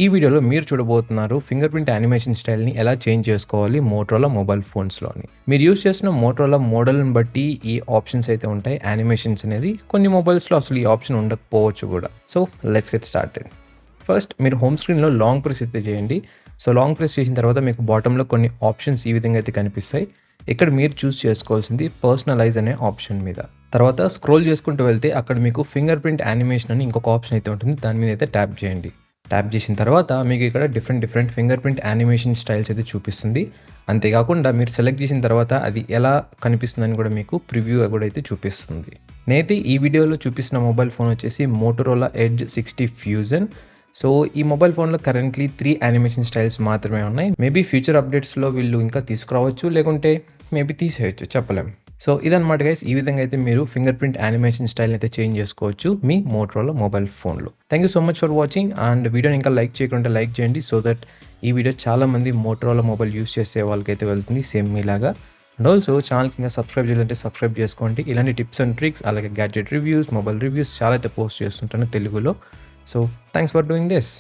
ఈ వీడియోలో మీరు చూడబోతున్నారు ఫింగర్ ప్రింట్ యానిమేషన్ స్టైల్‌ని ఎలా చేంజ్ చేసుకోవాలి మోటరోలా మొబైల్ ఫోన్స్‌లోని. మీరు యూజ్ చేసిన మోటరోలా మోడల్‌ని బట్టి ఈ ఆప్షన్స్ అయితే ఉంటాయి యానిమేషన్స్ అనేది. కొన్ని మొబైల్స్‌లో అసలు ఈ ఆప్షన్ ఉండకపోవచ్చు గూడా. So, let's get started. First మీరు హోమ్ స్క్రీన్‌లో లాంగ్ ప్రెస్ అయితే చేయండి. సో, లాంగ్ ప్రెస్ చేసిన తర్వాత మీకు బాటమ్‌లో కొన్ని ఆప్షన్స్ ఈ విధంగా అయితే కనిపిస్తాయి. ఇక్కడ మీరు చూజ్ చేసుకోవాల్సింది పర్సనలైజ్ అనే ఆప్షన్ మీద. తర్వాత స్క్రోల్ చేసుకుంటూ వెళ్తే అక్కడ మీకు ఫింగర్ ప్రింట్ యానిమేషన్ అని ఇంకొక ఆప్షన్ అయితే ఉంటుంది. దాని మీద అయితే ట్యాప్ చేయండి. ట్యాప్ చేసిన తర్వాత మీకు ఇక్కడ different finger print animation styles అయితే చూపిస్తుంది. అంతేకాకుండా మీరు సెలెక్ట్ చేసిన తర్వాత అది ఎలా కనిపిస్తుందని కూడా మీకు ప్రివ్యూ కూడా అయితే చూపిస్తుంది. నేనైతే ఈ వీడియోలో చూపిస్తున్న మొబైల్ ఫోన్ వచ్చేసి మోటరోలా ఎడ్జ్ 60 ఫ్యూజన్. సో ఈ మొబైల్ ఫోన్లో కరెంట్లీ 3 యానిమేషన్ స్టైల్స్ మాత్రమే ఉన్నాయి. మేబీ ఫ్యూచర్ అప్డేట్స్లో వీళ్ళు ఇంకా తీసుకురావచ్చు, లేకుంటే మేబీ తీసేయచ్చు, చెప్పలేం. సో ఇదన్నమాట గైస్. ఈ విధంగా అయితే మీరు ఫింగర్ ప్రింట్ యానిమేషన్ స్టైల్ని అయితే చేంజ్ చేసుకోవచ్చు మీ మోటరోలా మొబైల్ ఫోన్లో. Thank you so much for watching. And వీడియోని ఇంకా లైక్ చేయకుండా లైక్ చేయండి, సో దట్ ఈ వీడియో చాలామంది మోటరోలా మొబైల్ యూస్ చేసే వాళ్ళకైతే వెళ్తుంది సేమ్ మీలాగా. అండ్ ఆల్సో ఛానల్కి ఇంకా సబ్స్క్రైబ్ చేయాలంటే సబ్స్క్రైబ్ చేసుకోండి. ఇలాంటి టిప్స్ అండ్ ట్రిక్స్, అలాగే గ్యాడ్జెట్ రివ్యూస్, మొబైల్ రివ్యూస్ చాలా అయితే పోస్ట్ చేస్తుంటాను తెలుగులో. So thanks for doing this.